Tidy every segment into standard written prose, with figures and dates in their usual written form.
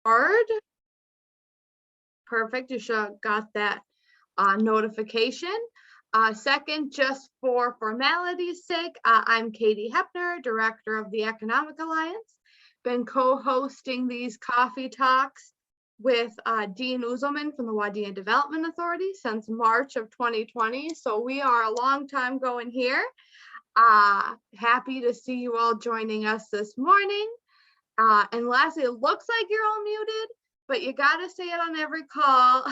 card. Perfect. You should have got that notification. Second, just for formality's sake, I'm Katie Hepner, Director of the Economic Alliance. Been co-hosting these coffee talks with Dean Uzelman from the Wadena Development Authority since March of 2020. So we are a long time going here. Happy to see you all joining us this morning. And lastly, it looks like you're all muted, but you got to say it on every call.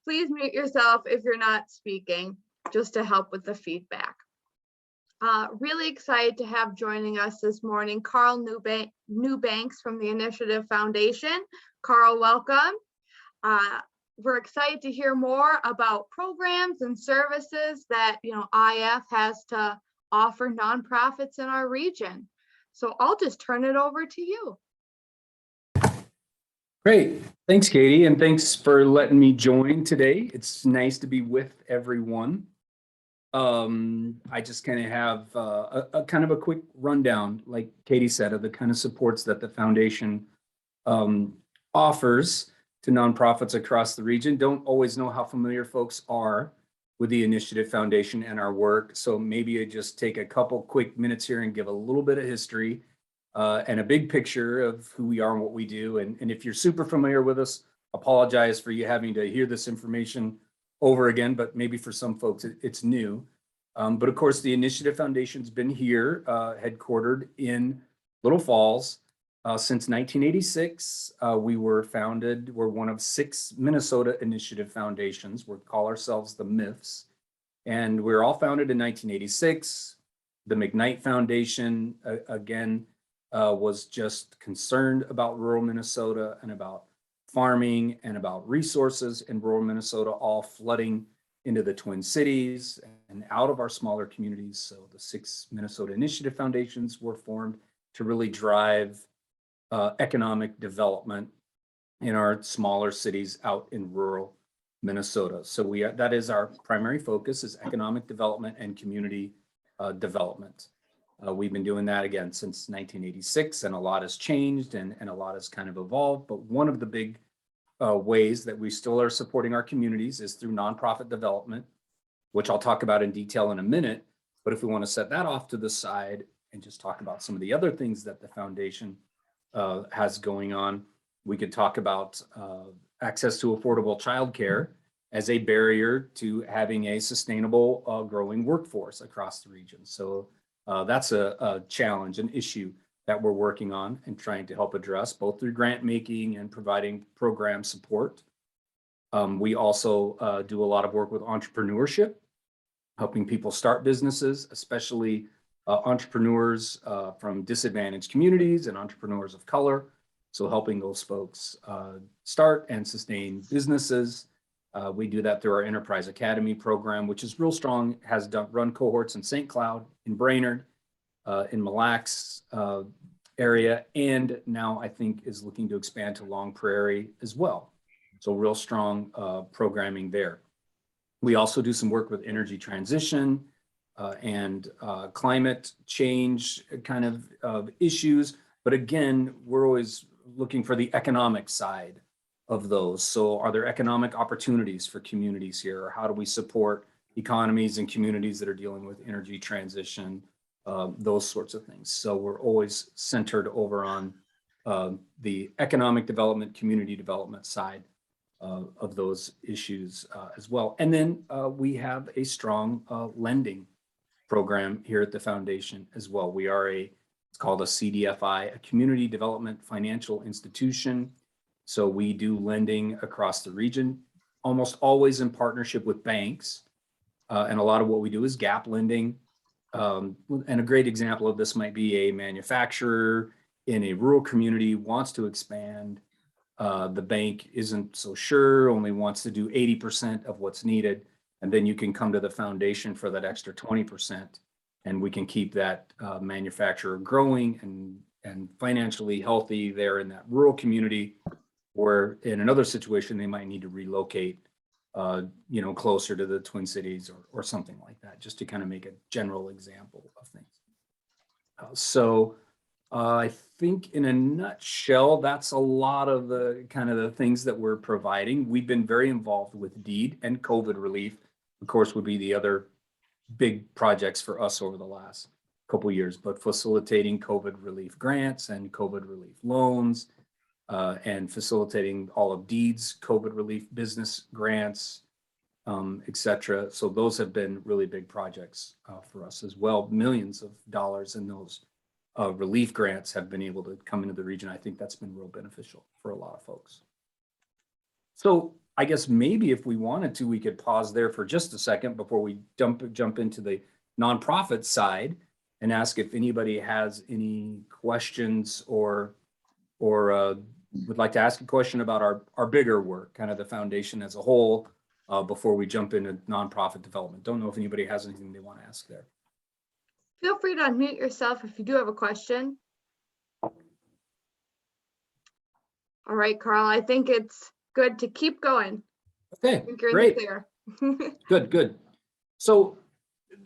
Please mute yourself if you're not speaking, just to help with the feedback. Really excited to have joining us this morning, Carl Newbanks from the Initiative Foundation. Carl, welcome. We're excited to hear more about programs and services that IF has to offer nonprofits in our region. So I'll just turn it over to you. Great. Thanks, Katie, and thanks for letting me join today. It's nice to be with everyone. I just kind of have a kind of a quick rundown, like Katie said, of the kind of supports that the foundation offers to nonprofits across the region. Don't always know how familiar folks are with the Initiative Foundation and our work. So maybe I just take a couple quick minutes here and give a little bit of history and a big picture of who we are and what we do. And if you're super familiar with us, apologize for you having to hear this information over again, but maybe for some folks it's new. But of course, the Initiative Foundation's been here, headquartered in Little Falls since 1986. We were founded, we're one of 6 Minnesota Initiative Foundations. We call ourselves the MIFs. And we were all founded in 1986. The McKnight Foundation, again, was just concerned about rural Minnesota and about farming and about resources in rural Minnesota, all flooding into the Twin Cities and out of our smaller communities. So the 6 Minnesota Initiative Foundations were formed to really drive economic development in our smaller cities out in rural Minnesota. So that is our primary focus, is economic development and community development. We've been doing that again since 1986, and a lot has changed and a lot has kind of evolved. But one of the big ways that we still are supporting our communities is through nonprofit development, which I'll talk about in detail in a minute. But if we want to set that off to the side and just talk about some of the other things that the foundation has going on, we could talk about access to affordable childcare as a barrier to having a sustainable growing workforce across the region. So that's a challenge, an issue that we're working on and trying to help address, both through grant making and providing program support. We also do a lot of work with entrepreneurship, helping people start businesses, especially entrepreneurs from disadvantaged communities and entrepreneurs of color. So helping those folks start and sustain businesses. We do that through our Enterprise Academy program, which is real strong, has run cohorts in St. Cloud, in Brainerd, in Mille Lacs area, and now I think is looking to expand to Long Prairie as well. So real strong programming there. We also do some work with energy transition and climate change kind of issues. But again, we're always looking for the economic side of those. So are there economic opportunities for communities here? Or how do we support economies and communities that are dealing with energy transition, those sorts of things. So we're always centered over on the economic development, community development side of those issues as well. And then we have a strong lending program here at the foundation as well. We are it's called a CDFI, a Community Development Financial Institution. So we do lending across the region, almost always in partnership with banks. And a lot of what we do is gap lending. And a great example of this might be a manufacturer in a rural community wants to expand. The bank isn't so sure, only wants to do 80% of what's needed. And then you can come to the foundation for that extra 20%. And we can keep that manufacturer growing and financially healthy there in that rural community, where in another situation, they might need to relocate closer to the Twin Cities or something like that, just to kind of make a general example of things. So I think in a nutshell, that's a lot of the kind of the things that we're providing. We've been very involved with deed and COVID relief, of course, would be the other big projects for us over the last couple of years, but facilitating COVID relief grants and COVID relief loans, and facilitating all of deeds, COVID relief business grants, et cetera. So those have been really big projects for us as well. Millions of dollars in those relief grants have been able to come into the region. I think that's been real beneficial for a lot of folks. So I guess maybe if we wanted to, we could pause there for just a second before we jump into the nonprofit side and ask if anybody has any questions or would like to ask a question about our bigger work, kind of the foundation as a whole, before we jump into nonprofit development. Don't know if anybody has anything they want to ask there. Feel free to unmute yourself if you do have a question. All right, Carl, I think it's good to keep going. Okay, I think you're great. in the clear. Good. So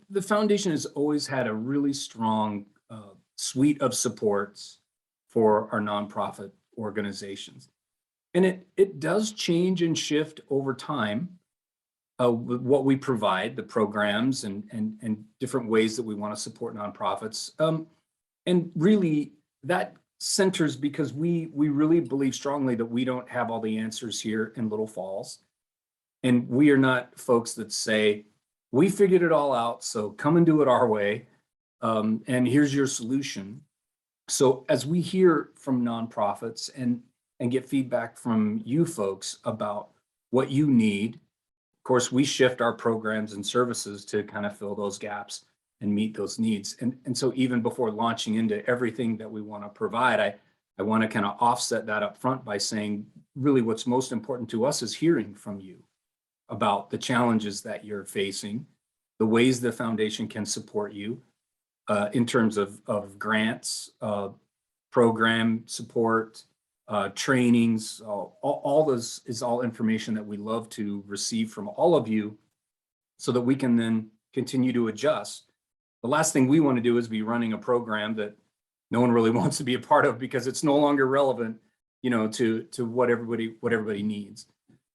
the foundation has always had a really strong suite of supports for our nonprofit organizations. And it does change and shift over time, what we provide, the programs and different ways that we want to support nonprofits. And really that centers because we really believe strongly that we don't have all the answers here in Little Falls. And we are not folks that say, we figured it all out, so come and do it our way. And here's your solution. So as we hear from nonprofits and get feedback from you folks about what you need, of course, we shift our programs and services to kind of fill those gaps and meet those needs. And so even before launching into everything that we want to provide, I want to kind of offset that up front by saying, really what's most important to us is hearing from you about the challenges that you're facing, the ways the foundation can support you in terms of grants, program support, trainings, all this is all information that we love to receive from all of you so that we can then continue to adjust. The last thing we want to do is be running a program that no one really wants to be a part of because it's no longer relevant, to what everybody needs.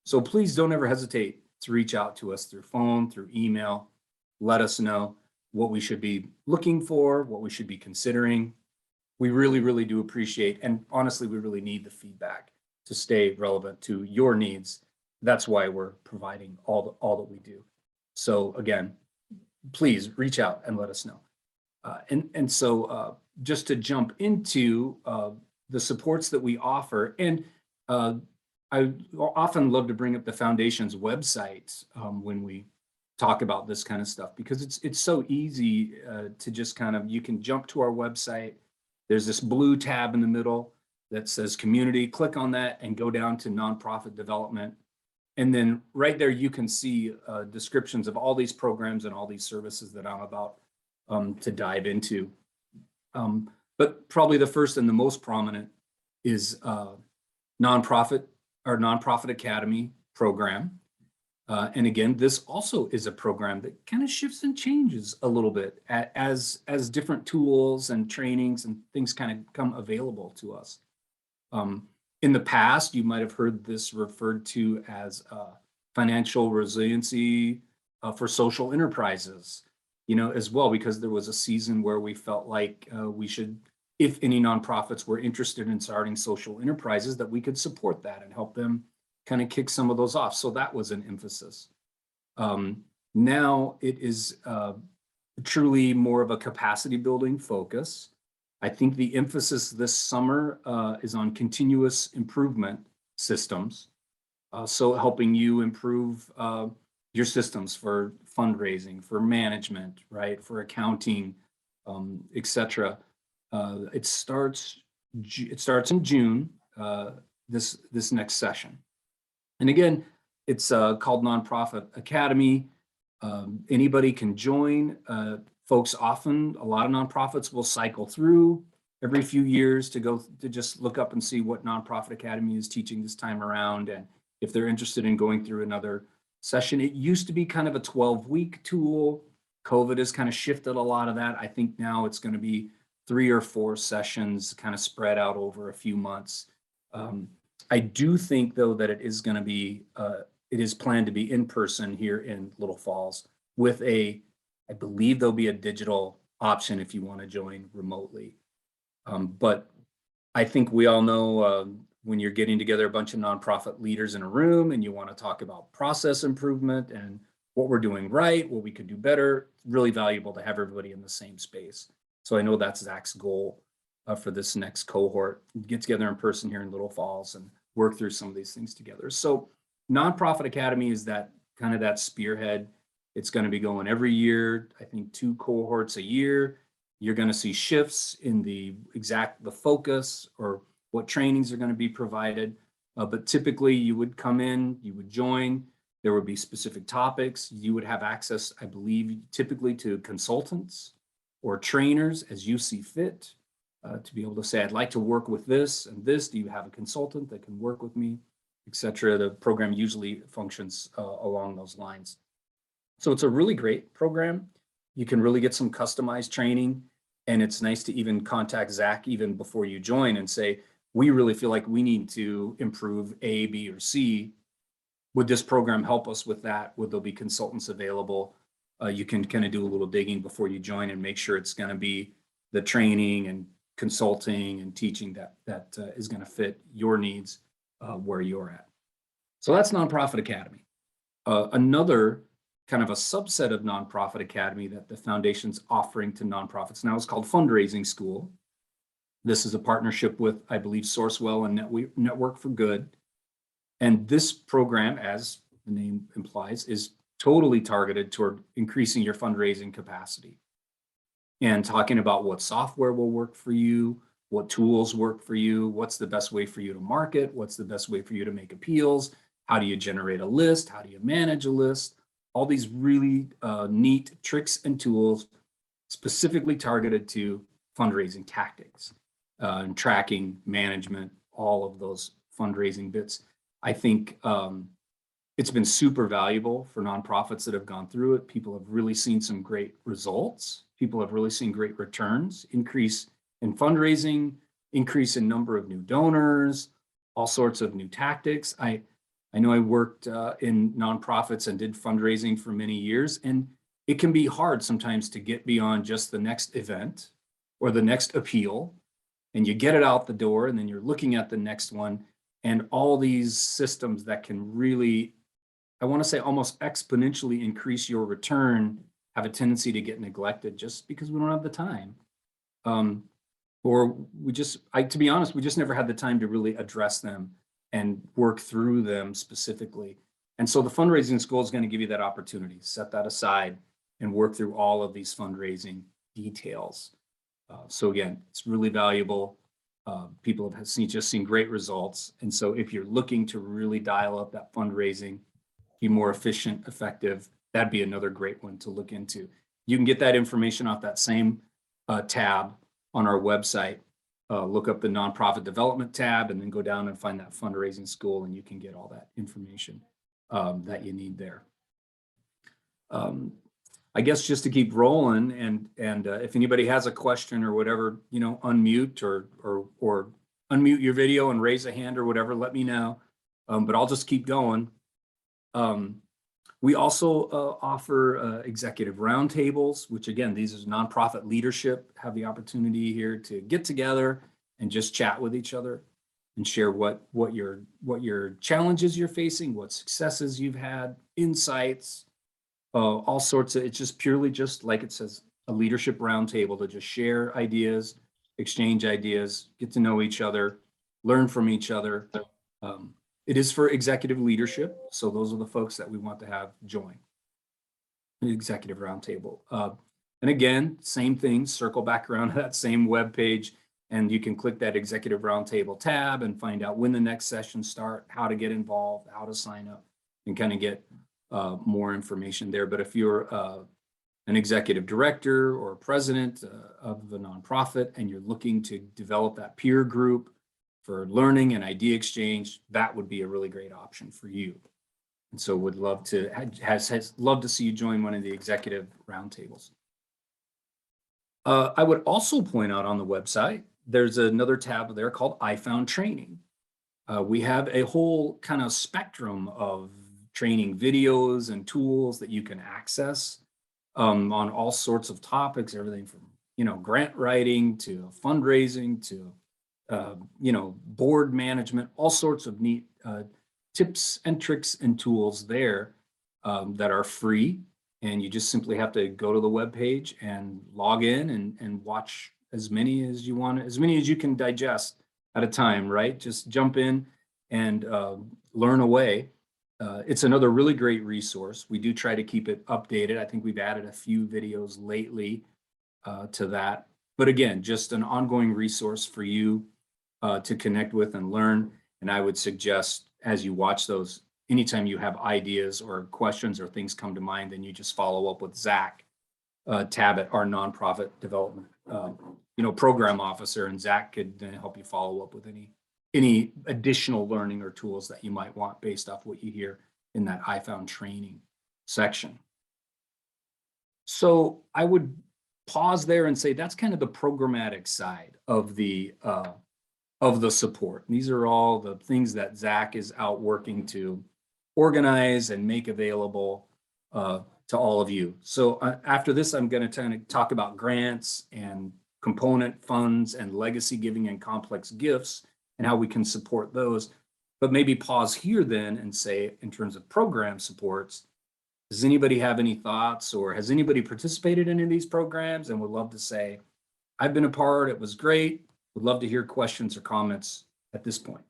So please don't ever hesitate to reach out to us through phone, through email. Let us know what we should be looking for, what we should be considering. We really, really do appreciate, and honestly, we really need the feedback to stay relevant to your needs. That's why we're providing all that we do. So again, please reach out and let us know. So just to jump into the supports that we offer, and I often love to bring up the foundation's website when we talk about this kind of stuff, because it's so easy to just you can jump to our website. There's this blue tab in the middle that says community. Click on that and go down to nonprofit development. And then right there, you can see descriptions of all these programs and all these services that I'm about to dive into. But probably the first and the most prominent is Nonprofit Academy program. And again, this also is a program that kind of shifts and changes a little bit as different tools and trainings and things kind of come available to us. In the past, you might have heard this referred to as financial resiliency for social enterprises, as well, because there was a season where we felt like we should, if any nonprofits were interested in starting social enterprises, that we could support that and help them kind of kick some of those off. So that was an emphasis. Now it is truly more of a capacity building focus. I think the emphasis this summer is on continuous improvement systems. So helping you improve your systems for fundraising, for management, right, for accounting, et cetera. It starts in June, this next session. And again, it's called Nonprofit Academy. Anybody can join. Folks often, a lot of nonprofits will cycle through every few years to just look up and see what Nonprofit Academy is teaching this time around. And if they're interested in going through another session, it used to be kind of a 12-week tool. COVID has kind of shifted a lot of that. I think now it's going to be 3 or 4 sessions kind of spread out over a few months. I do think though that it is going to be, it is planned to be in person here in Little Falls with I believe there'll be a digital option if you want to join remotely. But I think we all know when you're getting together a bunch of nonprofit leaders in a room and you want to talk about process improvement and what we're doing right, what we could do better, really valuable to have everybody in the same space. So I know that's Zach's goal for this next cohort, get together in person here in Little Falls and work through some of these things together. So Nonprofit Academy is that kind of that spearhead. It's going to be going every year, I think 2 cohorts a year. You're going to see shifts in the focus or what trainings are going to be provided. But typically you would come in, you would join, there would be specific topics. You would have access, I believe, typically to consultants or trainers as you see fit to be able to say, I'd like to work with this and this. Do you have a consultant that can work with me, etc.? The program usually functions along those lines. So it's a really great program. You can really get some customized training, and it's nice to even contact Zach even before you join and say, we really feel like we need to improve A, B, or C. Would this program help us with that? Would there be consultants available? You can kind of do a little digging before you join and make sure it's going to be the training and consulting and teaching that is going to fit your needs where you're at. So that's Nonprofit Academy. Another kind of a subset of Nonprofit Academy that the foundation's offering to nonprofits now is called Fundraising School. This is a partnership with, I believe, Sourcewell and Network for Good. And this program, as the name implies, is totally targeted toward increasing your fundraising capacity and talking about what software will work for you, what tools work for you, what's the best way for you to market, what's the best way for you to make appeals, how do you generate a list, how do you manage a list, all these really neat tricks and tools specifically targeted to fundraising tactics and tracking, management, all of those fundraising bits. I think it's been super valuable for nonprofits that have gone through it. People have really seen some great results. People have really seen great returns, increase in fundraising, increase in number of new donors, all sorts of new tactics. I know I worked in nonprofits and did fundraising for many years, and it can be hard sometimes to get beyond just the next event or the next appeal, and you get it out the door, and then you're looking at the next one, and all these systems that can really, I want to say, almost exponentially increase your return have a tendency to get neglected just because we don't have the time. Or to be honest, we just never had the time to really address them and work through them specifically. And so the Fundraising School is going to give you that opportunity. Set that aside and work through all of these fundraising details. So again, it's really valuable. People have just seen great results. And so if you're looking to really dial up that fundraising, be more efficient, effective, that'd be another great one to look into. You can get that information off that same tab on our website. Look up the nonprofit development tab and then go down and find that Fundraising School, and you can get all that information that you need there. I guess just to keep rolling, and if anybody has a question or whatever, unmute or unmute your video and raise a hand or whatever, let me know. But I'll just keep going. We also offer executive roundtables, which again, these is nonprofit leadership have the opportunity here to get together and just chat with each other and share what your challenges you're facing, what successes you've had, insights, all sorts of. It's just purely just like it says, a leadership roundtable to just share ideas, exchange ideas, get to know each other, learn from each other. It is for executive leadership. So those are the folks that we want to have join the executive roundtable. And again, same thing, circle back around to that same web page, and you can click that executive roundtable tab and find out when the next sessions start, how to get involved, how to sign up, and kind of get more information there. But if you're an executive director or president of the nonprofit and you're looking to develop that peer group for learning and idea exchange, that would be a really great option for you. And so would love to love to see you join one of the executive roundtables. I would also point out on the website, there's another tab there called I Found Training. We have a whole kind of spectrum of training videos and tools that you can access on all sorts of topics, everything from, grant writing to fundraising to, board management, all sorts of neat tips and tricks and tools there that are free. And you just simply have to go to the webpage and log in and watch as many as you want, as many as you can digest at a time, right? Just jump in and learn away. It's another really great resource. We do try to keep it updated. I think we've added a few videos lately to that. But again, just an ongoing resource for you to connect with and learn. And I would suggest as you watch those, anytime you have ideas or questions or things come to mind, then you just follow up with Zach Tabbitt, our nonprofit development, program officer, and Zach could help you follow up with any additional learning or tools that you might want based off what you hear in that I Found Training section. So I would pause there and say that's kind of the programmatic side of the support. These are all the things that Zach is out working to organize and make available to all of you. So after this, I'm going to kind of talk about grants and component funds and legacy giving and complex gifts and how we can support those. But maybe pause here then and say, in terms of program supports, does anybody have any thoughts, or has anybody participated in any of these programs and would love to say, I've been a part, it was great. Would love to hear questions or comments at this point.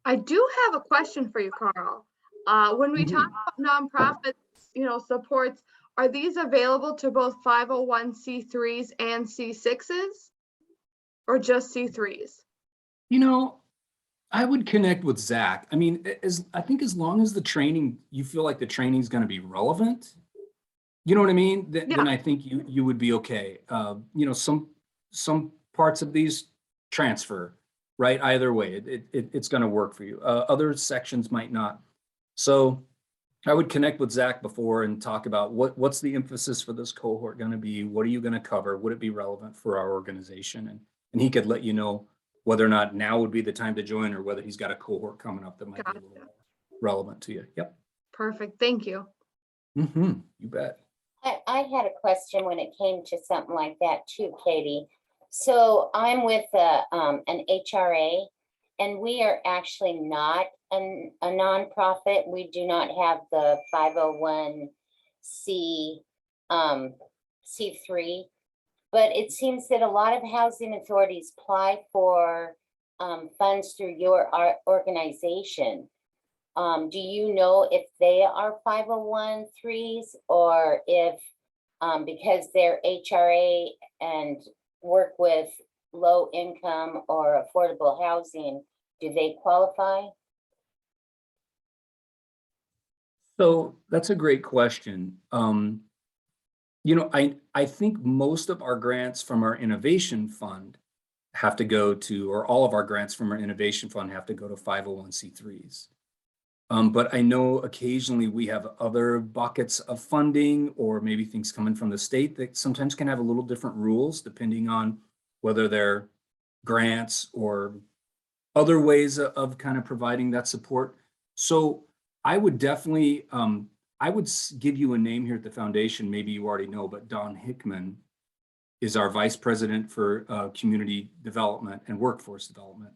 I do have a question for you, Carl. When we talk about nonprofits, supports, are these available to both 501c3s and C6s, or just C3s? I would connect with Zach. I mean, I think as long as the training, you feel like the training is going to be relevant, you know what I mean? Then I think you would be okay. Some parts of these transfer, right? Either way, it's going to work for you. Other sections might not. So I would connect with Zach before and talk about what's the emphasis for this cohort going to be? What are you going to cover? Would it be relevant for our organization? And he could let you know whether or not now would be the time to join, or whether he's got a cohort coming up that might be a little more relevant to you. Yep. Perfect. Thank you. You bet. I had a question when it came to something like that too, Katie. So I'm with an HRA, and we are actually not a nonprofit. We do not have the 501c C3, but it seems that a lot of housing authorities apply for funds through your organization. Do you know if they are 501(c)(3)s, or if because they're HRA and work with low income or affordable housing, do they qualify? So that's a great question. I think most of our grants from our innovation fund have to go to, or all of our grants from our innovation fund have to go to 501(c)(3)s. But I know occasionally we have other buckets of funding, or maybe things coming from the state that sometimes can have a little different rules depending on whether they're grants or other ways of kind of providing that support. So I would definitely, I would give you a name here at the foundation. Maybe you already know, but Don Hickman is our vice president for community development and workforce development.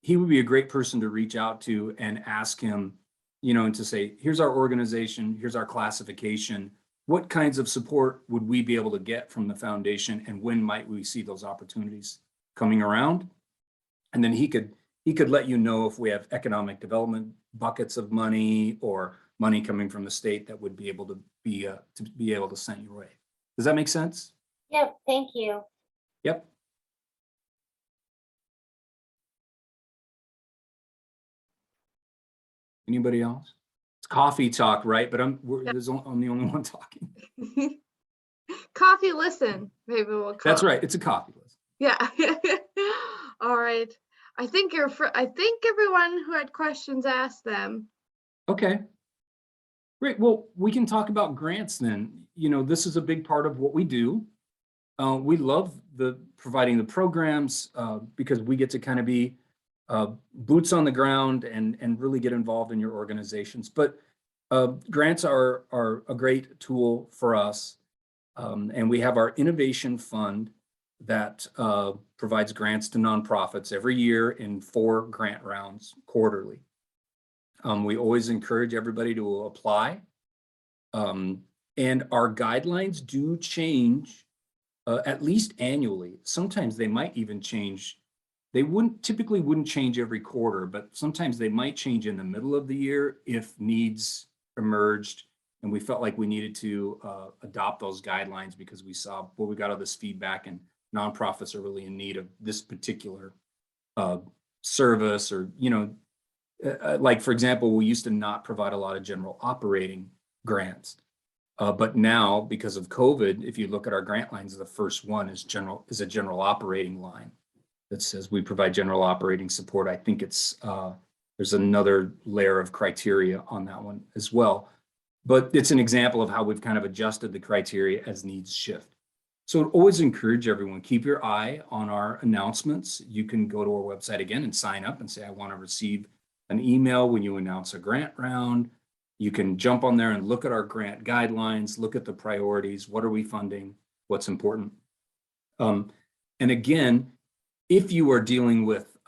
He would be a great person to reach out to and ask him, and to say, here's our organization, here's our classification. What kinds of support would we be able to get from the foundation, and when might we see those opportunities coming around? And then he could let you know if we have economic development buckets of money or money coming from the state that would be able to be able to send your way. Does that make sense? Yep, thank you. Yep. Anybody else? It's coffee talk, right? But I'm the only one talking. Coffee listen. Maybe we'll call. That's right. It's a coffee list. Yeah. All right. I think everyone who had questions asked them. Okay. Great. Well, we can talk about grants then. This is a big part of what we do. We love providing the programs because we get to kind of be boots on the ground and really get involved in your organizations. But grants are a great tool for us. And we have our innovation fund that provides grants to nonprofits every year in 4 grant rounds quarterly. We always encourage everybody to apply. And our guidelines do change at least annually. Sometimes they might even change. They typically wouldn't change every quarter, but sometimes they might change in the middle of the year if needs emerged. And we felt like we needed to adopt those guidelines because we saw, well, we got all this feedback and nonprofits are really in need of this particular service, or, like, for example, we used to not provide a lot of general operating grants. But now, because of COVID, if you look at our grant lines, the first one is a general operating line that says we provide general operating support. I think it's there's another layer of criteria on that one as well. But it's an example of how we've kind of adjusted the criteria as needs shift. So I'd always encourage everyone, keep your eye on our announcements. You can go to our website again and sign up and say, I want to receive an email when you announce a grant round. You can jump on there and look at our grant guidelines, look at the priorities. What are we funding? What's important? And again, if you are dealing with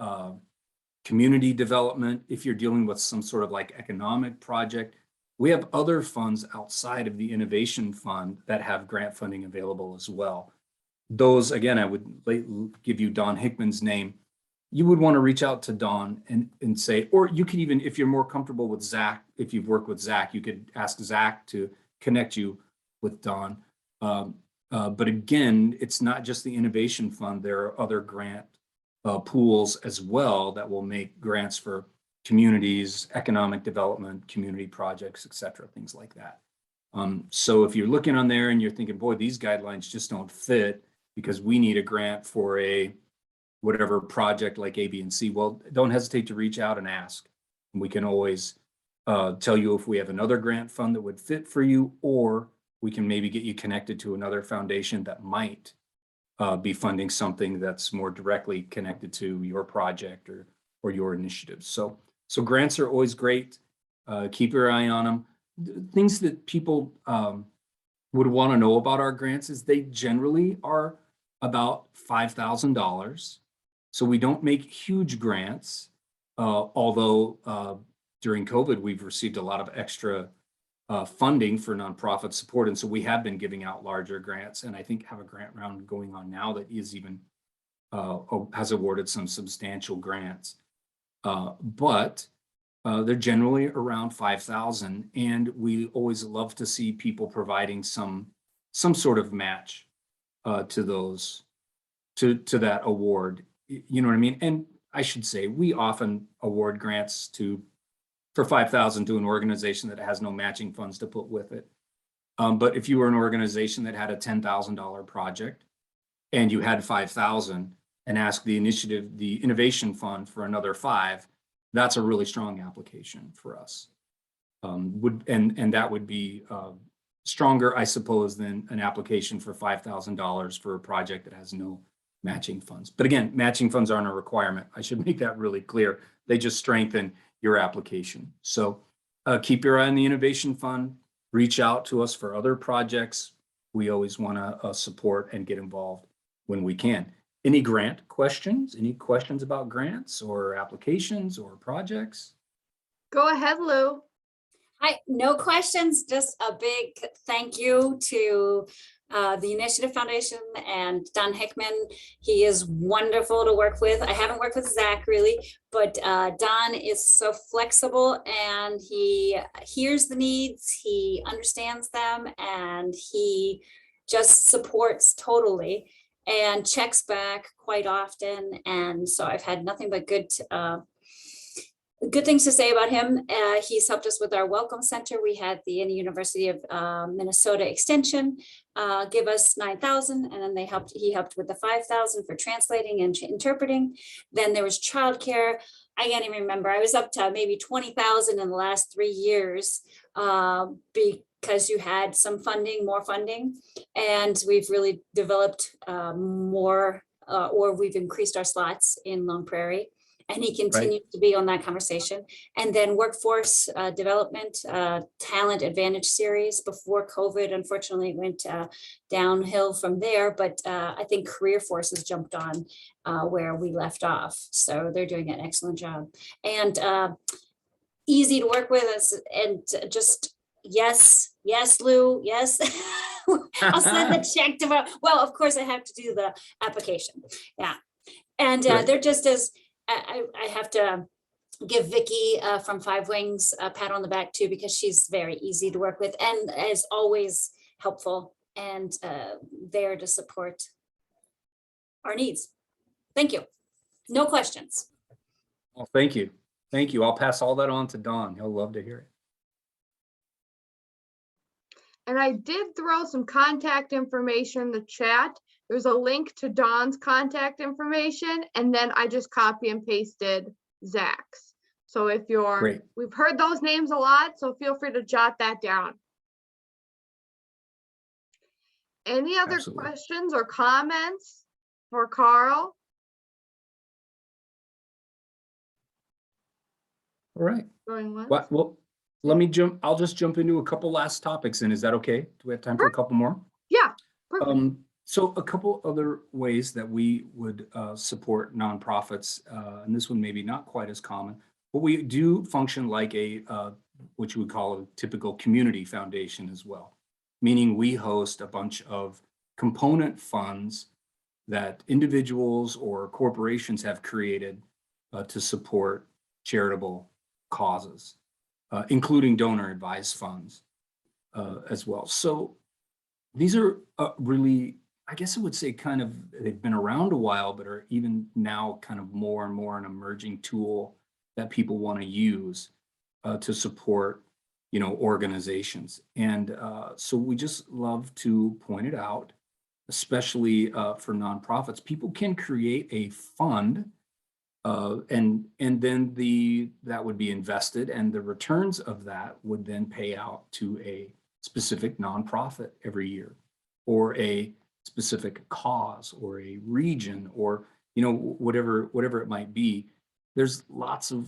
community development, if you're dealing with some sort of like economic project, we have other funds outside of the innovation fund that have grant funding available as well. Those, again, I would give you Don Hickman's name. You would want to reach out to Don and say, or you could even, if you're more comfortable with Zach, if you've worked with Zach, you could ask Zach to connect you with Don. But again, it's not just the innovation fund. There are other grant pools as well that will make grants for communities, economic development, community projects, et cetera, things like that. So if you're looking on there and you're thinking, boy, these guidelines just don't fit because we need a grant for a whatever project like A, B, and C, well, don't hesitate to reach out and ask. And we can always tell you if we have another grant fund that would fit for you, or we can maybe get you connected to another foundation that might be funding something that's more directly connected to your project or your initiatives. So grants are always great. Keep your eye on them. Things that people would want to know about our grants is they generally are about $5,000. So we don't make huge grants, although during COVID, we've received a lot of extra funding for nonprofit support. And so we have been giving out larger grants, and I think have a grant round going on now that is even has awarded some substantial grants. But they're generally around 5,000, and we always love to see people providing some sort of match to those to that award. You know what I mean? And I should say we often award grants for 5,000 to an organization that has no matching funds to put with it. But if you were an organization that had a $10,000 project and you had 5,000 and asked the innovation fund for another 5, that's a really strong application for us. And that would be stronger, I suppose, than an application for $5,000 for a project that has no matching funds. But again, matching funds aren't a requirement. I should make that really clear. They just strengthen your application. So keep your eye on the innovation fund. Reach out to us for other projects. We always want to support and get involved when we can. Any grant questions? Any questions about grants or applications or projects? Go ahead, Lou. Hi, no questions, just a big thank you to the Initiative Foundation and Don Hickman. He is wonderful to work with. I haven't worked with Zach really, but Don is so flexible and he hears the needs, he understands them, and he just supports totally and checks back quite often. And so I've had nothing but good things to say about him. He's helped us with our Welcome Center. We had the University of Minnesota Extension give us $9,000, and then he helped with the $5,000 for translating and interpreting. Then there was childcare. I can't even remember. I was up to maybe 20,000 in the last 3 years because you had some funding, more funding, and we've really developed more, or we've increased our slots in Lone Prairie. And he continues to be on that conversation. And then workforce development, talent advantage series before COVID, unfortunately, went downhill from there. But I think Career Force has jumped on where we left off. So they're doing an excellent job. And easy to work with us. And just, yes, Lou, yes. I'll send the check tomorrow. Well, of course, I have to do the application. Yeah. And they're just as, I have to give Vicky from Five Wings a pat on the back too, because she's very easy to work with and is always helpful and there to support our needs. Thank you. No questions. Well, thank you. Thank you. I'll pass all that on to Don. He'll love to hear it. And I did throw some contact information in the chat. There's a link to Dawn's contact information, and then I just copy and pasted Zach's. So if Great. we've heard those names a lot, so feel free to jot that down. Any other Absolutely. questions or comments for Carl? All right. Going once? Well, I'll just jump into a couple last topics, and is that okay? Do we have time for a couple more? Yeah. Perfect. So a couple other ways that we would support nonprofits, and this one maybe not quite as common, but we do function like a what you would call a typical community foundation as well, meaning we host a bunch of component funds that individuals or corporations have created to support charitable causes, including donor advised funds as well. So these are really, I guess I would say kind of, they've been around a while, but are even now kind of more and more an emerging tool that people want to use to support, organizations. And so we just love to point it out, especially for nonprofits. People can create a fund and then that would be invested, and the returns of that would then pay out to a specific nonprofit every year, or a specific cause, or a region, or whatever it might be. There's lots of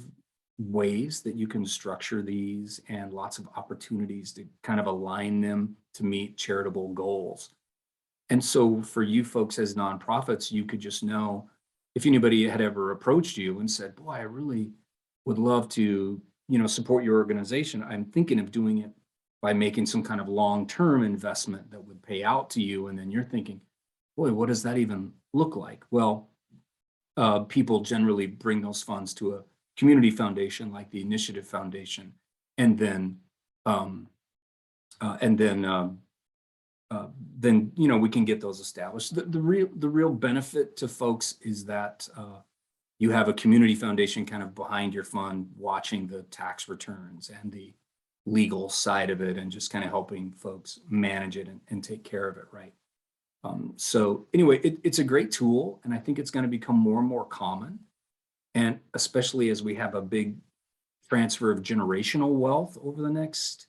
ways that you can structure these, and lots of opportunities to kind of align them to meet charitable goals. And so for you folks as nonprofits, you could just know, if anybody had ever approached you and said, boy, I really would love to, support your organization, I'm thinking of doing it by making some kind of long-term investment that would pay out to you. And then you're thinking, boy, what does that even look like? Well, people generally bring those funds to a community foundation like the Initiative Foundation, and then we can get those established. The real benefit to folks is that you have a community foundation kind of behind your fund, watching the tax returns and the legal side of it, and just kind of helping folks manage it and take care of it right. So anyway, it's a great tool, and I think it's going to become more and more common, and especially as we have a big transfer of generational wealth over the next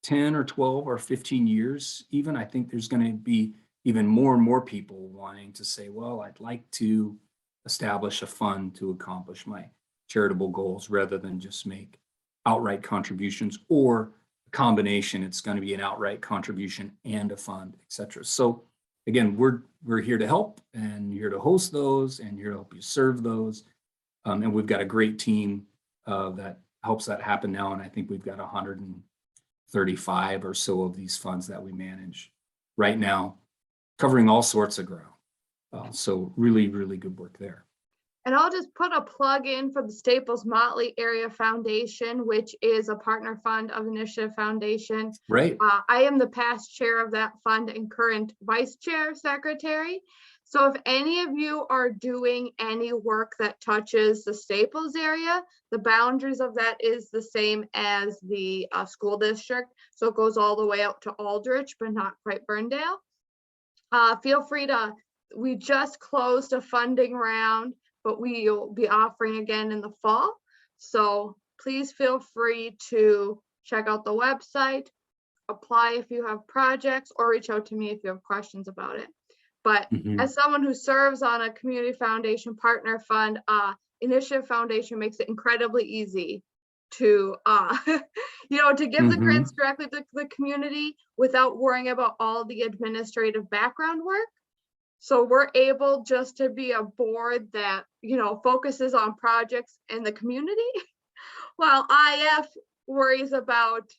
10 or 12 or 15 years even. I think there's going to be even more and more people wanting to say, well, I'd like to establish a fund to accomplish my charitable goals, rather than just make outright contributions, or a combination. It's going to be an outright contribution and a fund, etc. So again, we're here to help, and here to host those, and here to help you serve those. And we've got a great team that helps that happen now. And I think we've got 135 or so of these funds that we manage right now, covering all sorts of ground. So really, really good work there. And I'll just put a plug in for the Staples Motley Area Foundation, which is a partner fund of Initiative Foundation. Right. I am the past chair of that fund and current vice chair secretary. So if any of you are doing any work that touches the Staples area, the boundaries of that is the same as the school district. So it goes all the way out to Aldrich, but not quite Burndale. Feel free to, we just closed a funding round, but we'll be offering again in the fall. So please feel free to check out the website, apply if you have projects, or reach out to me if you have questions about it. But Mhm. as someone who serves on a community foundation partner fund, Initiative Foundation makes it incredibly easy to, to give the grants directly to the community without worrying about all the administrative background work. So we're able just to be a board that, focuses on projects in the community, while IF worries about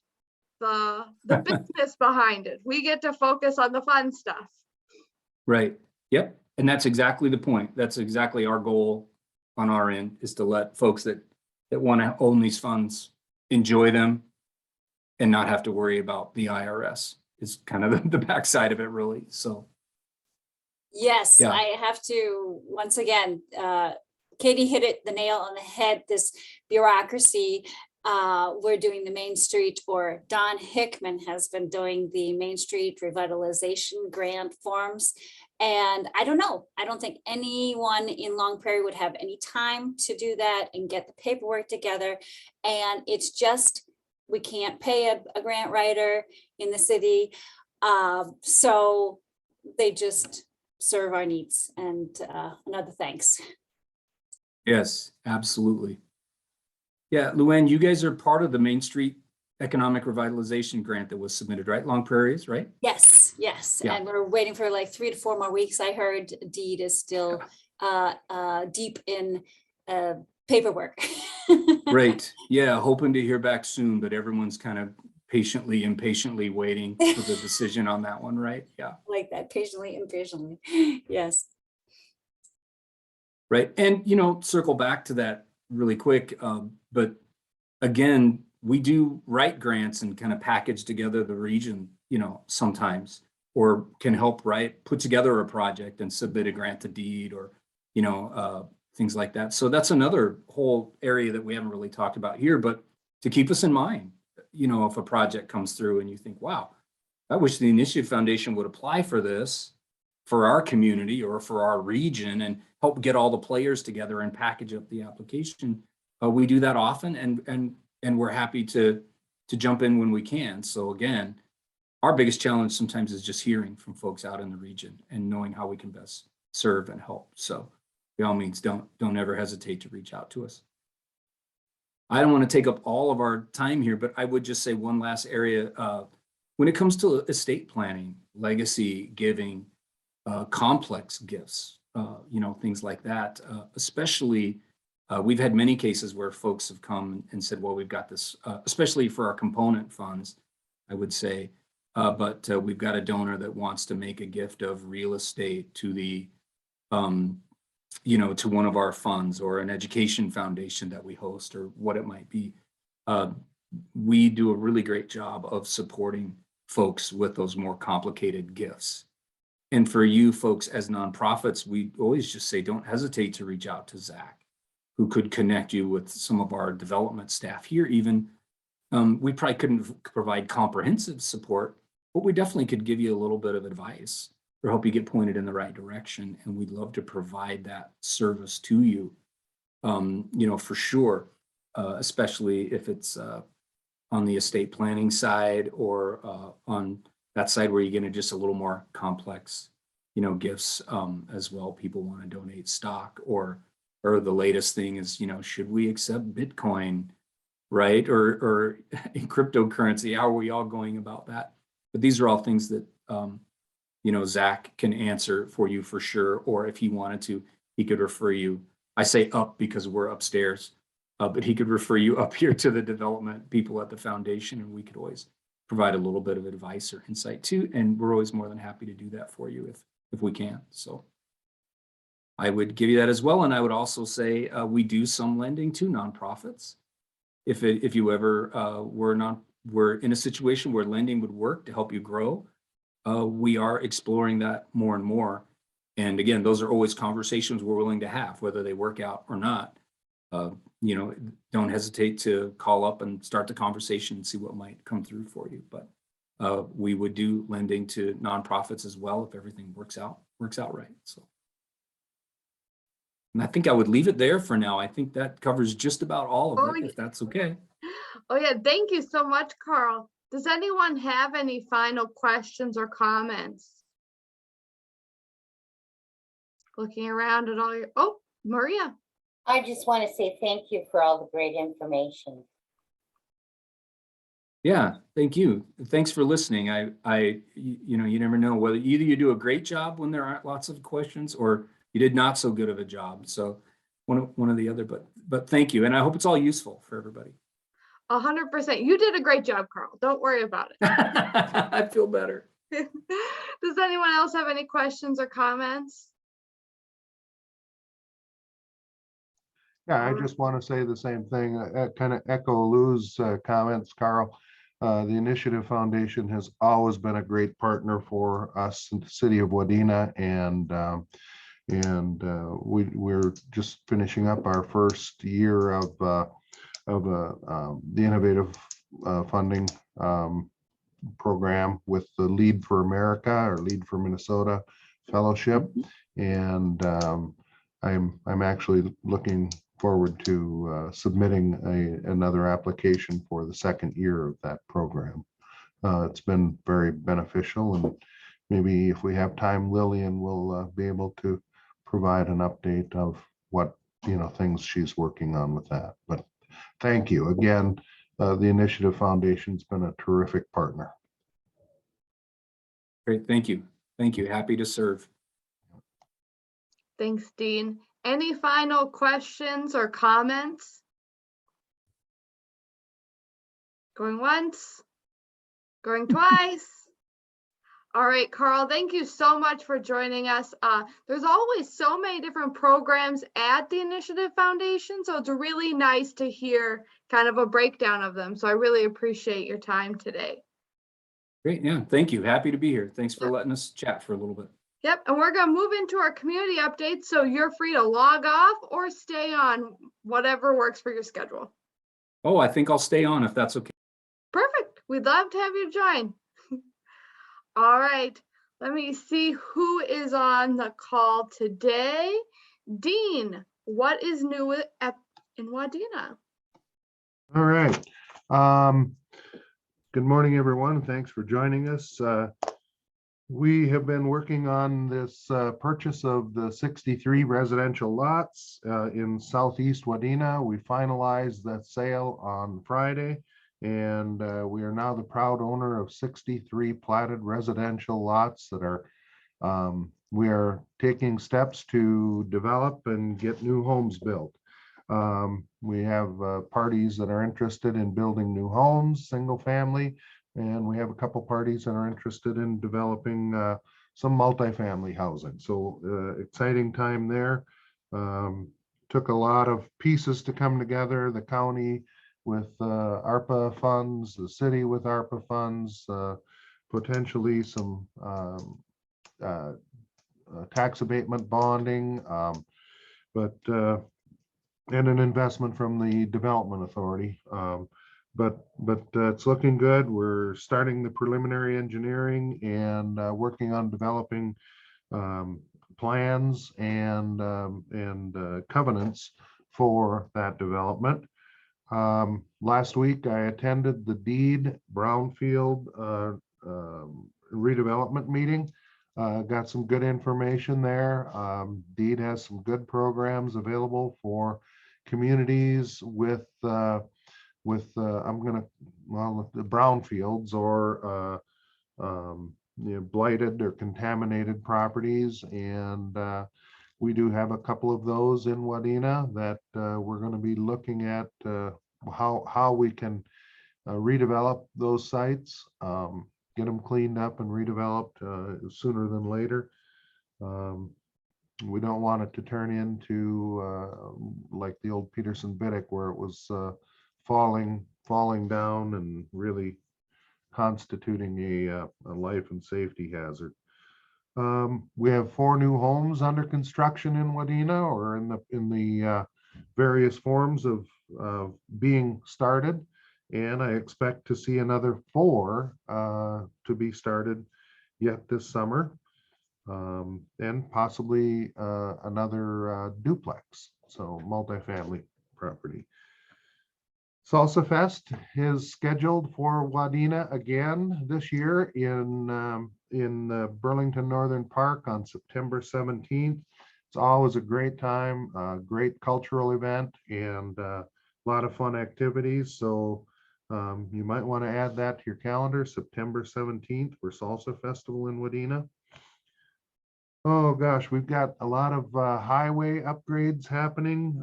the business behind it. We get to focus on the fun stuff. Right. Yep. And that's exactly the point. That's exactly our goal on our end, is to let folks that want to own these funds enjoy them and not have to worry about the IRS. Is kind of the backside of it, really. So Yes, Yeah. I have to, once again, Katie hit the nail on the head, this bureaucracy. We're doing the Main Street, or Don Hickman has been doing the Main Street Revitalization grant forms. And I don't know, I don't think anyone in Long Prairie would have any time to do that and get the paperwork together. And it's just, we can't pay a grant writer in the city. So they just serve our needs, and another thanks. Yes, absolutely. Yeah, Luann, you guys are part of the Main Street Economic Revitalization Grant that was submitted, right? Long Prairies, right? Yes, Yeah. and we're waiting for like 3 to 4 more weeks. I heard Deed is still deep in paperwork. Great. Yeah, hoping to hear back soon, but everyone's kind of impatiently waiting for the decision on that one, right? Yeah. Like that, patiently, impatiently. Yes. Right. And, circle back to that really quick. But again, we do write grants and kind of package together the region, sometimes, or can help put together a project and submit a grant to Deed, or, things like that. So that's another whole area that we haven't really talked about here, but to keep us in mind, if a project comes through and you think, wow, I wish the Initiative Foundation would apply for this for our community or for our region, and help get all the players together and package up the application. We do that often, and we're happy to jump in when we can. So again, our biggest challenge sometimes is just hearing from folks out in the region and knowing how we can best serve and help. So by all means, don't ever hesitate to reach out to us. I don't want to take up all of our time here, but I would just say one last area. When it comes to estate planning, legacy giving, complex gifts, things like that, especially we've had many cases where folks have come and said, well, we've got this, especially for our component funds, I would say, but we've got a donor that wants to make a gift of real estate to the, to one of our funds, or an education foundation that we host, or what it might be. We do a really great job of supporting folks with those more complicated gifts. And for you folks as nonprofits, we always just say, don't hesitate to reach out to Zach, who could connect you with some of our development staff here. Even we probably couldn't provide comprehensive support, but we definitely could give you a little bit of advice or help you get pointed in the right direction. And we'd love to provide that service to you, for sure, especially if it's on the estate planning side, or on that side where you're getting just a little more complex, gifts as well. People want to donate stock, or the latest thing is, should we accept Bitcoin, right? Or in cryptocurrency, how are we all going about that? But these are all things that, Zach can answer for you for sure. Or if he wanted to, he could refer you. I say up because we're upstairs, but he could refer you up here to the development people at the foundation, and we could always provide a little bit of advice or insight too. And we're always more than happy to do that for you if we can. So I would give you that as well. And I would also say we do some lending to nonprofits. If you ever were in a situation where lending would work to help you grow, we are exploring that more and more. And again, those are always conversations we're willing to have, whether they work out or not. Don't hesitate to call up and start the conversation and see what might come through for you. But we would do lending to nonprofits as well if everything works out right. So And I think I would leave it there for now. I think that covers just about all of Oh, it, if that's okay. Oh, yeah, thank you so much, Carl. Does anyone have any final questions or comments? Looking around at all your, oh, Maria. I just want to say thank you for all the great information. Yeah, thank you. Thanks for listening. You know, you never know whether either you do a great job when there aren't lots of questions, or you did not so good of a job. So one or the other, but thank you. And I hope it's all useful for everybody. 100%. You did a great job, Carl. Don't worry about it. I feel better. Does anyone else have any questions or comments? Yeah, I just want to say the same thing, kind of echo Lou's comments, Carl. The Initiative Foundation has always been a great partner for us in the city of Wadena, and we're just finishing up our first year of the innovative funding program with the Lead for America or Lead for Minnesota Fellowship, and I'm actually looking forward to submitting another application for the second year of that program. It's been very beneficial, and maybe if we have time, Lillian will be able to provide an update of what things she's working on with that. But thank you again. The Initiative Foundation's been a terrific partner. Great, thank you. Thank you. Happy to serve. Thanks, Dean. Any final questions or comments? Going once, going twice. All right, Carl, thank you so much for joining us. There's always so many different programs at the Initiative Foundation, so it's really nice to hear kind of a breakdown of them. So I really appreciate your time today. Great, yeah, thank you. Happy to be here. Thanks for letting us chat for a little bit. Yep, and we're going to move into our community updates, so you're free to log off or stay on, whatever works for your schedule. Oh, I think I'll stay on if that's okay. Perfect. We'd love to have you join. All right, let me see who is on the call today. Dean, what is new in Wadena? All right. Good morning, everyone. Thanks for joining us. We have been working on this purchase of the 63 residential lots in southeast Wadena. We finalized that sale on Friday, and we are now the proud owner of 63 platted residential lots that are we are taking steps to develop and get new homes built. We have parties that are interested in building new homes, single family, and we have a couple parties that are interested in developing some multifamily housing. So exciting time there. Took a lot of pieces to come together. The county with ARPA funds, the city with ARPA funds, potentially some tax abatement bonding, and an investment from the Development Authority. But it's looking good. We're starting the preliminary engineering and working on developing plans and covenants for that development. Last week, I attended the deed brownfield redevelopment meeting. Got some good information there. Deed has some good programs available for communities with the brownfields or blighted or contaminated properties, and we do have a couple of those in Wadena that we're going to be looking at how we can redevelop those sites, get them cleaned up and redeveloped sooner than later. We don't want it to turn into like the old Peterson Biddick, where it was falling down and really constituting a life and safety hazard. We have 4 new homes under construction in Wadena, or in the various forms of being started, and I expect to see another 4 to be started yet this summer. And possibly another duplex, so multifamily property. Salsa Fest is scheduled for Wadena again this year in Burlington Northern Park on September 17th. It's always a great time, great cultural event, and a lot of fun activities. So you might want to add that to your calendar, September 17th for Salsa Festival in Wadena. Oh gosh, we've got a lot of highway upgrades happening.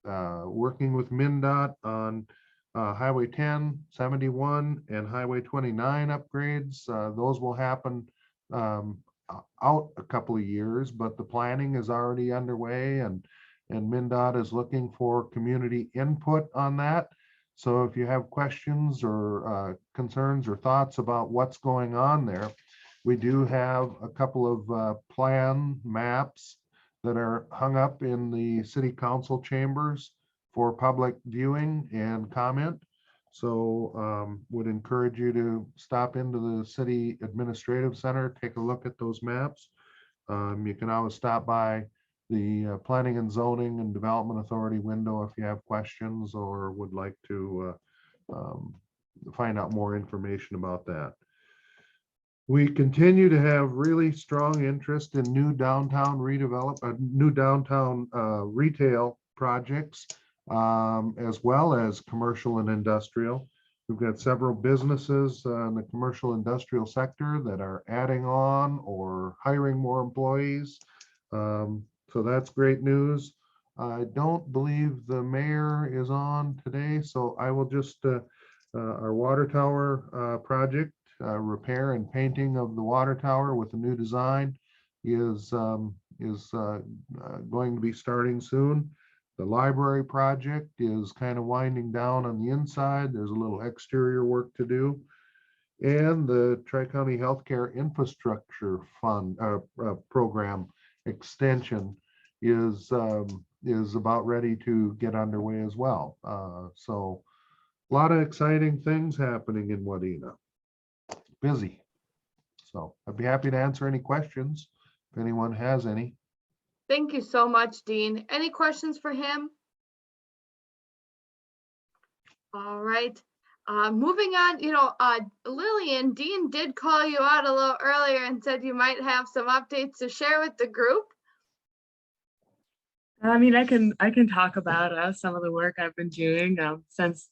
Working with MnDOT on Highway 10, 71, and Highway 29 upgrades. Those will happen out a couple of years, but the planning is already underway, and MnDOT is looking for community input on that. So if you have questions or concerns or thoughts about what's going on there, we do have a couple of plan maps that are hung up in the city council chambers for public viewing and comment. So would encourage you to stop into the city administrative center, take a look at those maps. You can always stop by the Planning and Zoning and Development Authority window if you have questions or would like to find out more information about that. We continue to have really strong interest in new downtown retail projects, as well as commercial and industrial. We've got several businesses in the commercial industrial sector that are adding on or hiring more employees. So that's great news. I don't believe the mayor is on today, so I will just, our water tower project, repair and painting of the water tower with a new design is going to be starting soon. The library project is kind of winding down on the inside. There's a little exterior work to do. And the Tri-County Healthcare Infrastructure Fund program extension is about ready to get underway as well. So a lot of exciting things happening in Wadena. Busy. So I'd be happy to answer any questions if anyone has any. Thank you so much, Dean. Any questions for him? All right. Moving on, Lillian, Dean did call you out a little earlier and said you might have some updates to share with the group. I mean, I can talk about some of the work I've been doing since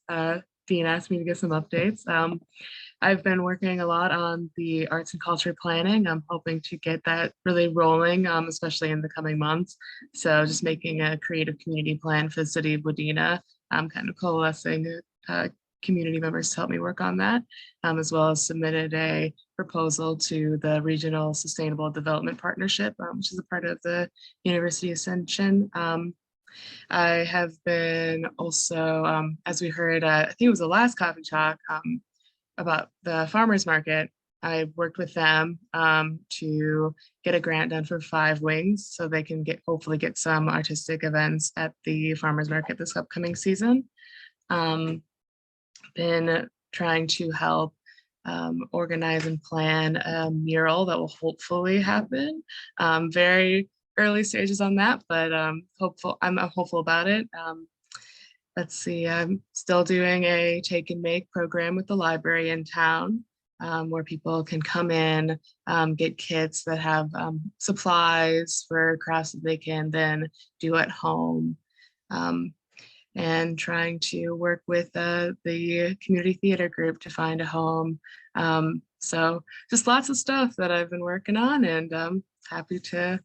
Dean asked me to give some updates. I've been working a lot on the arts and culture planning. I'm hoping to get that really rolling, especially in the coming months. So just making a creative community plan for the city of Wadena. I'm kind of coalescing community members to help me work on that, as well as submitted a proposal to the Regional Sustainable Development Partnership, which is a part of the University Ascension. I have been also, as we heard, I think it was the last coffee talk about the farmers market. I worked with them to get a grant done for 5 wings so they can hopefully get some artistic events at the farmers market this upcoming season. Been trying to help organize and plan a mural that will hopefully happen. Very early stages on that, but I'm hopeful about it. Let's see, I'm still doing a take and make program with the library in town, where people can come in, get kits that have supplies for crafts that they can then do at home. And trying to work with the community theater group to find a home. So just lots of stuff that I've been working on, and happy to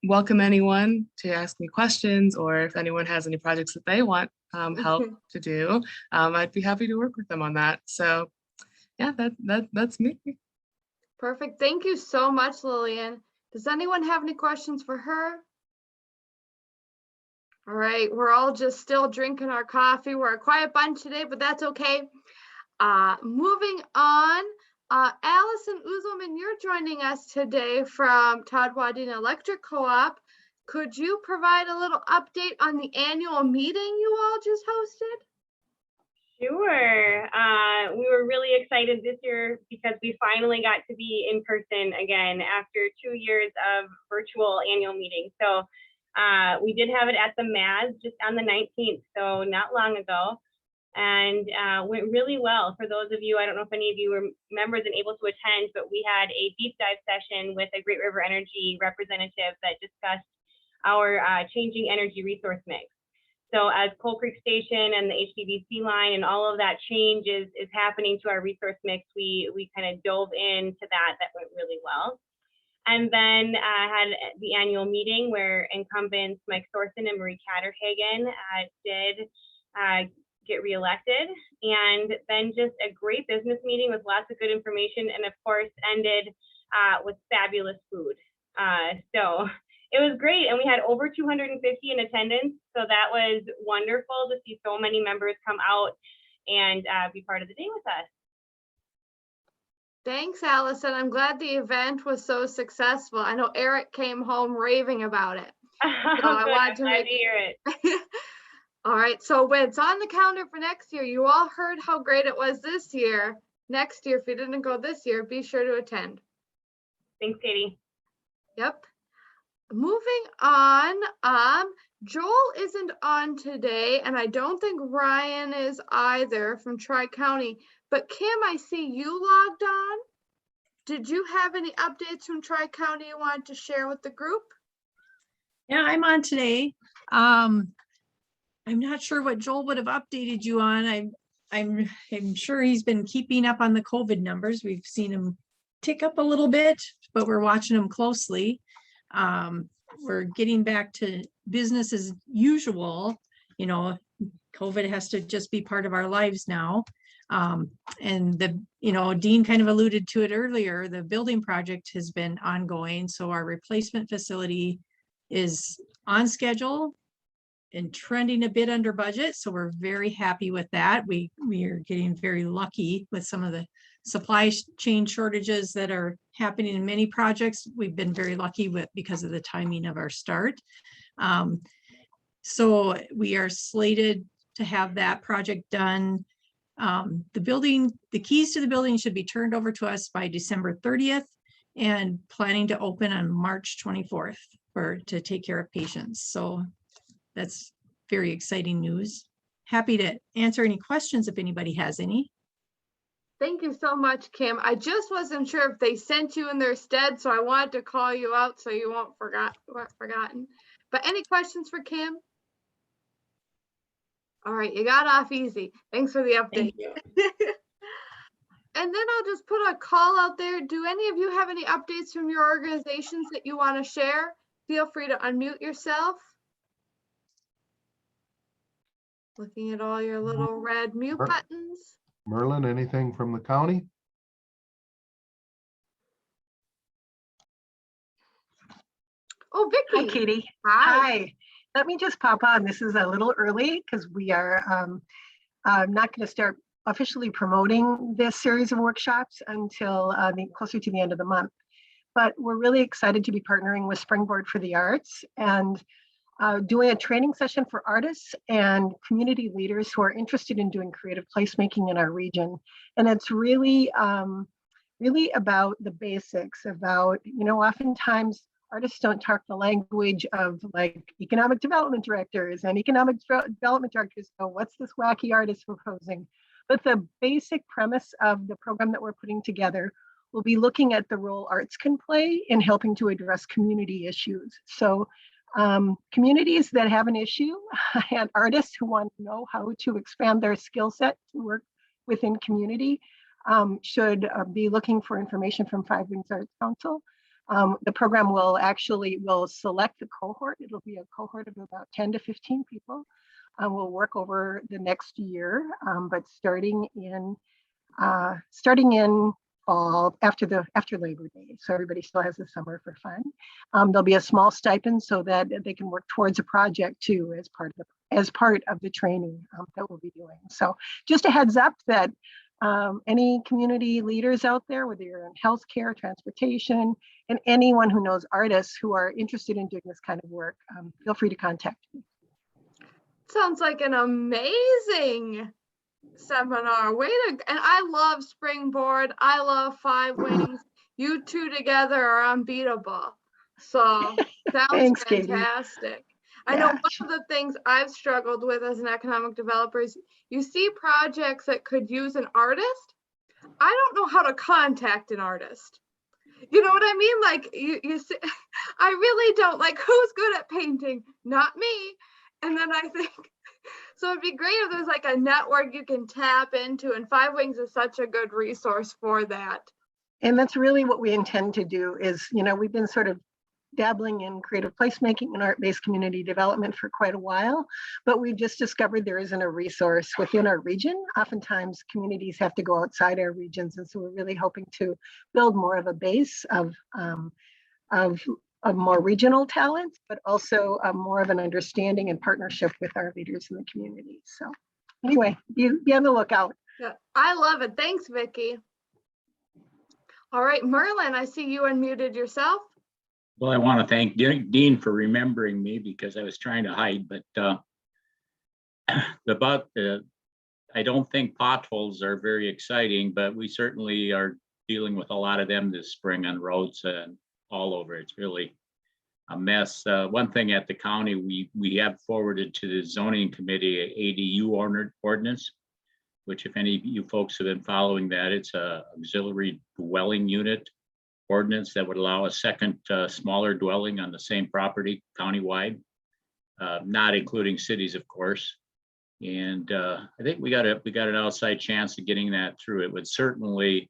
welcome anyone to ask me questions, or if anyone has any projects that they want help to do, I'd be happy to work with them on that. So yeah, that's me. Perfect. Thank you so much, Lillian. Does anyone have any questions for her? All right, we're all just still drinking our coffee. We're a quiet bunch today, but that's okay. Moving on, Allison Uzelman, you're joining us today from Todd Wadena Electric Co-op. Could you provide a little update on the annual meeting you all just hosted? Sure. We were really excited this year because we finally got to be in person again after 2 years of virtual annual meetings. So we did have it at the MAS just on the 19th, so not long ago, and went really well. For those of you, I don't know if any of you were members and able to attend, but we had a deep dive session with a Great River Energy representative that discussed our changing energy resource mix. So as Coal Creek Station and the HVDC line and all of that change is happening to our resource mix, we kind of dove into that. That went really well. And then I had the annual meeting where incumbents Mike Thorson and Marie Catterhagen did get reelected. And then just a great business meeting with lots of good information, and of course ended with fabulous food. So it was great, and we had over 250 in attendance, so that was wonderful to see so many members come out and be part of the day with us. Thanks, Allison. I'm glad the event was so successful. I know Eric came home raving about it. So I Good, wanted I'm to glad make to hear it. All right, so when it's on the calendar for next year, you all heard how great it was this year. Next year, if you didn't go this year, be sure to attend. Thanks, Katie. Yep. Moving on, Joel isn't on today, and I don't think Ryan is either from Tri-County, but Kim, I see you logged on. Did you have any updates from Tri-County you wanted to share with the group? Yeah, I'm on today. I'm not sure what Joel would have updated you on. I'm sure he's been keeping up on the COVID numbers. We've seen him tick up a little bit, but we're watching him closely. We're getting back to business as usual. You know, COVID has to just be part of our lives now. And Dean kind of alluded to it earlier, the building project has been ongoing. So our replacement facility is on schedule and trending a bit under budget. So we're very happy with that. We are getting very lucky with some of the supply chain shortages that are happening in many projects. We've been very lucky with because of the timing of our start. So we are slated to have that project done. The keys to the building should be turned over to us by December 30th and planning to open on March 24th to take care of patients. So that's very exciting news. Happy to answer any questions if anybody has any. Thank you so much, Kim. I just wasn't sure if they sent you in their stead, so I wanted to call you out so you weren't forgotten. But any questions for Kim? All right, you got off easy. Thanks for the update. Thank you. And then I'll just put a call out there. Do any of you have any updates from your organizations that you want to share? Feel free to unmute yourself. Looking at all your little red mute buttons. Merlin, anything from the county? Oh, Hi, Vicky. Katie. Hi. Hi. Let me just pop on. This is a little early because we are not going to start officially promoting this series of workshops until closer to the end of the month. But we're really excited to be partnering with Springboard for the Arts and doing a training session for artists and community leaders who are interested in doing creative placemaking in our region. And it's really about the basics, about, oftentimes artists don't talk the language of like economic development directors, and economic development directors go, what's this wacky artist proposing? But the basic premise of the program that we're putting together will be looking at the role arts can play in helping to address community issues. So communities that have an issue and artists who want to know how to expand their skill set to work within community should be looking for information from Five Wings Arts Council. The program will select the cohort. It'll be a cohort of about 10 to 15 people. We'll work over the next year, but starting in fall after Labor Day. So everybody still has the summer for fun. There'll be a small stipend so that they can work towards a project too as part of the training that we'll be doing. So just a heads up that any community leaders out there, whether you're in healthcare, transportation, and anyone who knows artists who are interested in doing this kind of work, feel free to contact me. Sounds like an amazing seminar. Way to, and I love Springboard. I love Five Wings. You two together are unbeatable. So sounds Thanks, Katie. fantastic. I know Yeah. one of the things I've struggled with as an economic developer is you see projects that could use an artist. I don't know how to contact an artist. You know what I mean? Like you see, I really don't. Like, who's good at painting? Not me. And then I think, so it'd be great if there's like a network you can tap into, and Five Wings is such a good resource for that. And that's really what we intend to do is, we've been sort of dabbling in creative placemaking and art-based community development for quite a while, but we've just discovered there isn't a resource within our region. Oftentimes communities have to go outside our regions. And so we're really hoping to build more of a base of more regional talent, but also more of an understanding and partnership with our leaders in the community. So anyway, be on the lookout. Yeah, I love it. Thanks, Vicki. All right, Merlin, I see you unmuted yourself. Well, I want to thank Dean for remembering me because I was trying to hide, but I don't think potholes are very exciting, but we certainly are dealing with a lot of them this spring on roads and all over. It's really a mess. One thing at the county, we have forwarded to the zoning committee a ADU ordinance, which if any of you folks have been following that, it's a auxiliary dwelling unit ordinance that would allow a second smaller dwelling on the same property countywide, not including cities, of course. And I think we got an outside chance of getting that through. It would certainly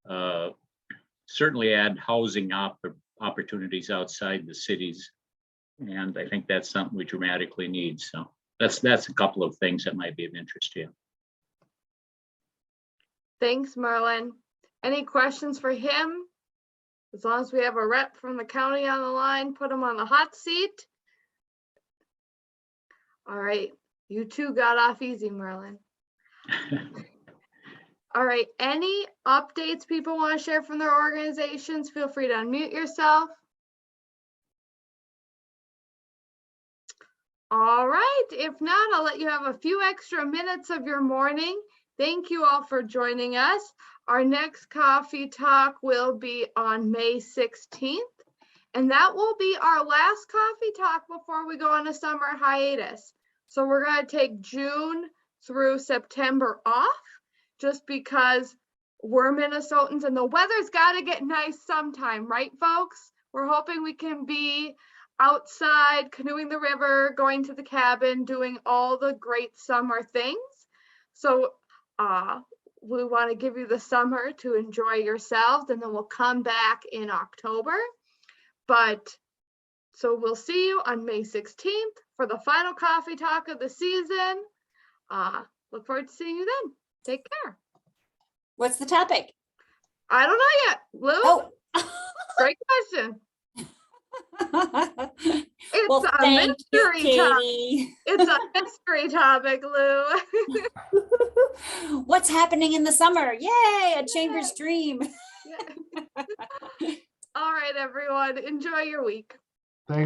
add housing opportunities outside the cities, and I think that's something we dramatically need. So that's a couple of things that might be of interest to you. Thanks, Merlin. Any questions for him? As long as we have a rep from the county on the line, put him on the hot seat. All right, you two got off easy, Merlin. All right, any updates people want to share from their organizations? Feel free to unmute yourself. All right, if not, I'll let you have a few extra minutes of your morning. Thank you all for joining us. Our next coffee talk will be on May 16th, and that will be our last coffee talk before we go on a summer hiatus. So we're going to take June through September off just because we're Minnesotans and the weather's got to get nice sometime, right, folks? We're hoping we can be outside, canoeing the river, going to the cabin, doing all the great summer things. So we want to give you the summer to enjoy yourselves, and then we'll come back in October. But so we'll see you on May 16th for the final coffee talk of the season. Look forward to seeing you then. Take care. What's the topic? I don't know yet. Lou, Oh. great question. It's Well, a thank you, mystery topic. Katie. It's a mystery topic, Lou. What's happening in the summer? Yay, a Chamber's dream. All right, everyone. Enjoy your week. Thanks.